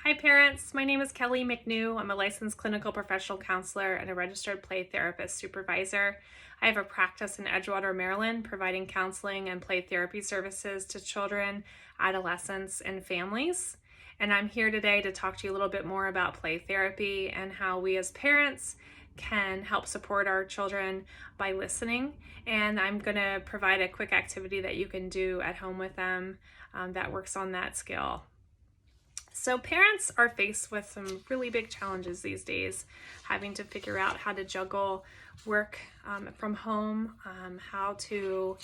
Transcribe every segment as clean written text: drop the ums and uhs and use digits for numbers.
Hi parents, my name is Kelly McNew. I'm a licensed clinical professional counselor and a registered play therapist supervisor. I have a practice in Edgewater, Maryland, providing counseling and play therapy services to children, adolescents, and families. And I'm here today to talk to you a little bit more about play therapy and how we as parents can help support our children by listening. And I'm going to provide a quick activity that you can do at home with them that works on that skill. So parents are faced with some really big challenges these days, having to figure out how to juggle work from home, how to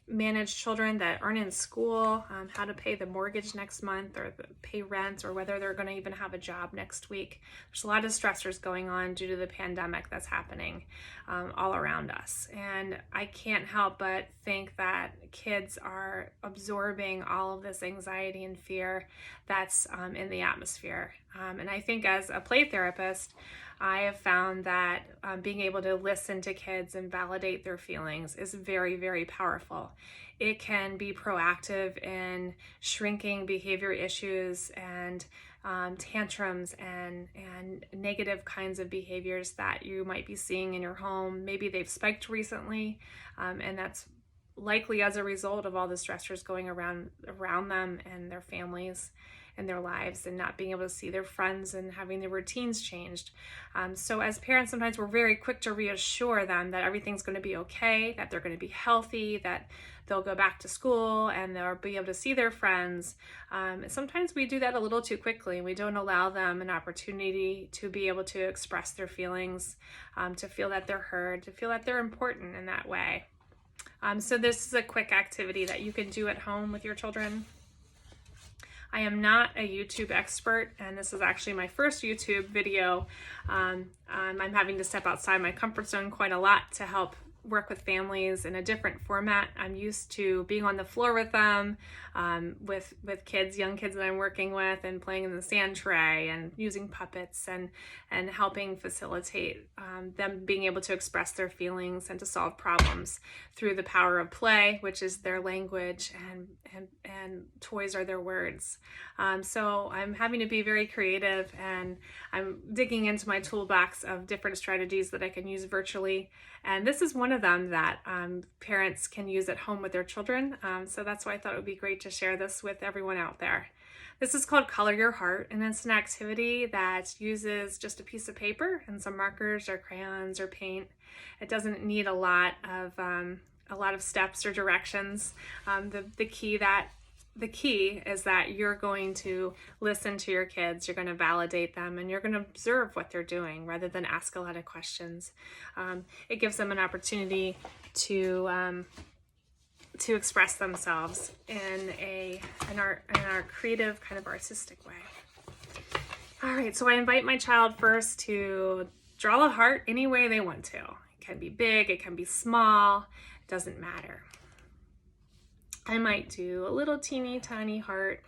manage children that aren't in school, how to pay the mortgage next month or pay rent, or whether they're going to even have a job next week. There's a lot of stressors going on due to the pandemic that's happening all around us. And I can't help but think that kids are absorbing all of this anxiety and fear that's in the atmosphere. And I think as a play therapist, I have found that being able to listen to kids and validate their feelings is very, very powerful. It can be proactive in shrinking behavior issues and tantrums and negative kinds of behaviors that you might be seeing in your home. Maybe they've spiked recently, and that's likely as a result of all the stressors going around them and their families and their lives, and not being able to see their friends and having their routines changed. So as parents, sometimes we're very quick to reassure them that everything's going to be okay, that they're going to be healthy, that they'll go back to school and they'll be able to see their friends. Sometimes we do that a little too quickly. We don't allow them an opportunity to be able to express their feelings, to feel that they're heard, to feel that they're important in that way. So this is a quick activity that you can do at home with your children. I am not a YouTube expert, and this is actually my first YouTube video. I'm having to step outside my comfort zone quite a lot to help work with families in a different format. I'm used to being on the floor with them, with kids, young kids that I'm working with, and playing in the sand tray and using puppets and helping facilitate them being able to express their feelings and to solve problems through the power of play, which is their language, and toys are their words. So I'm having to be very creative, and I'm digging into my toolbox of different strategies that I can use virtually. And this is one of them that parents can use at home with their children. So that's why I thought it would be great to share this with everyone out there. This is called Color Your Heart, and it's an activity that uses just a piece of paper and some markers or crayons or paint. It doesn't need a lot of steps or directions. The key is that you're going to listen to your kids, you're going to validate them, and you're going to observe what they're doing rather than ask a lot of questions. It gives them an opportunity to express themselves in our creative, kind of artistic way. All right, so I invite my child first to draw a heart any way they want to. It can be big, it can be small, it doesn't matter. I might do a little teeny tiny heart,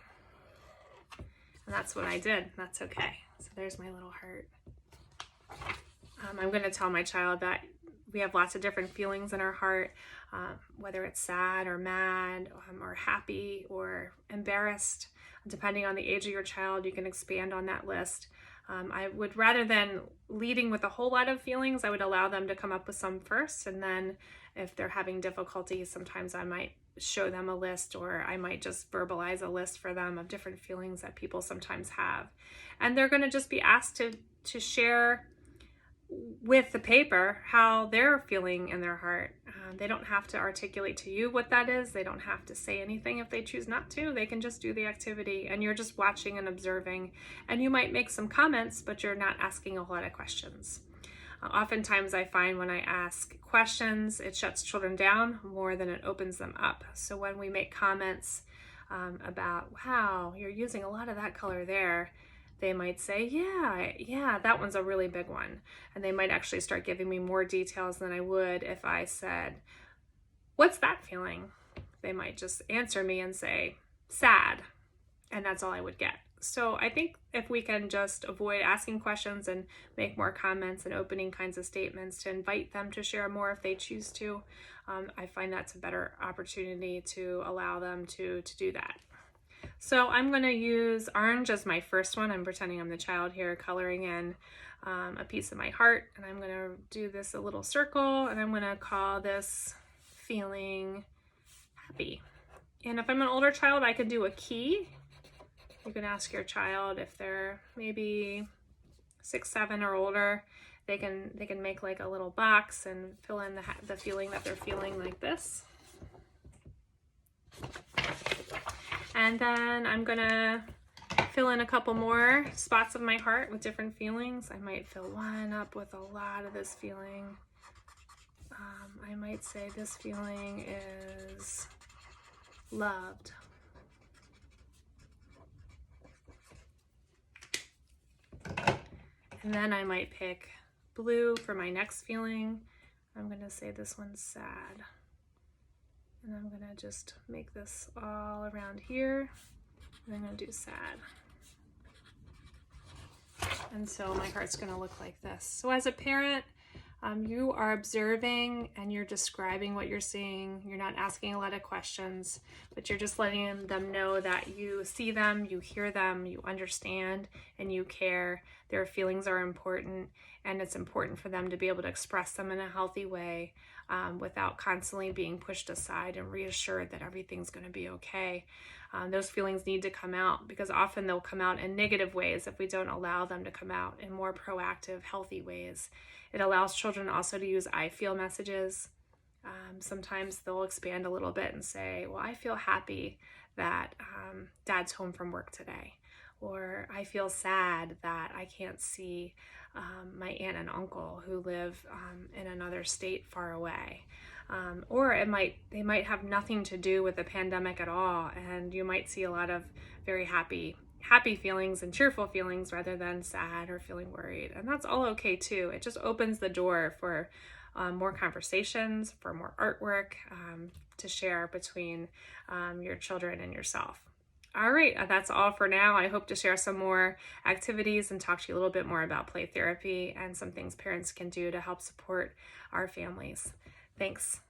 and that's what I did. That's okay. So there's my little heart. I'm going to tell my child that we have lots of different feelings in our heart, whether it's sad or mad or happy or embarrassed. Depending on the age of your child, you can expand on that list. I would, rather than leading with a whole lot of feelings, I would allow them to come up with some first, and then if they're having difficulty, sometimes I might show them a list, or I might just verbalize a list for them of different feelings that people sometimes have. And they're going to just be asked to share with the paper how they're feeling in their heart. They don't have to articulate to you what that is. They don't have to say anything if they choose not to. They can just do the activity, and you're just watching and observing. And you might make some comments, but you're not asking a lot of questions. Oftentimes I find when I ask questions, it shuts children down more than it opens them up. So when we make comments about, wow, you're using a lot of that color there, they might say, yeah, that one's a really big one. And they might actually start giving me more details than I would if I said, what's that feeling? They might just answer me and say, sad. And that's all I would get. So I think if we can just avoid asking questions and make more comments and opening kinds of statements to invite them to share more if they choose to, I find that's a better opportunity to allow them to do that. So I'm going to use orange as my first one. I'm pretending I'm the child here, coloring in a piece of my heart, and I'm going to do this a little circle, and I'm going to call this feeling happy. And if I'm an older child, I could do a key. You can ask your child if they're maybe 6, 7 or older. They can make like a little box and fill in the feeling that they're feeling, like this. And then I'm gonna fill in a couple more spots of my heart with different feelings. I might fill one up with a lot of this feeling. I might say this feeling is loved. And then I might pick blue for my next feeling. I'm gonna say this one's sad. And I'm gonna just make this all around here. And I'm gonna do sad. And so my heart's gonna look like this. So as a parent, you are observing and you're describing what you're seeing. You're not asking a lot of questions, but you're just letting them know that you see them, you hear them, you understand, and you care. Their feelings are important, and it's important for them to be able to express them in a healthy way without constantly being pushed aside, and reassured that everything's going to be okay. Those feelings need to come out, because often they'll come out in negative ways if we don't allow them to come out in more proactive, healthy ways. It allows children also to use I feel messages. Sometimes they'll expand a little bit and say, well, I feel happy that Dad's home from work today. Or I feel sad that I can't see my aunt and uncle who live in another state far away. Or they might have nothing to do with the pandemic at all, and you might see a lot of very happy feelings and cheerful feelings rather than sad or feeling worried. And that's all okay too. It just opens the door for more conversations, for more artwork to share between your children and yourself. All right, that's all for now. I hope to share some more activities and talk to you a little bit more about play therapy and some things parents can do to help support our families. Thanks.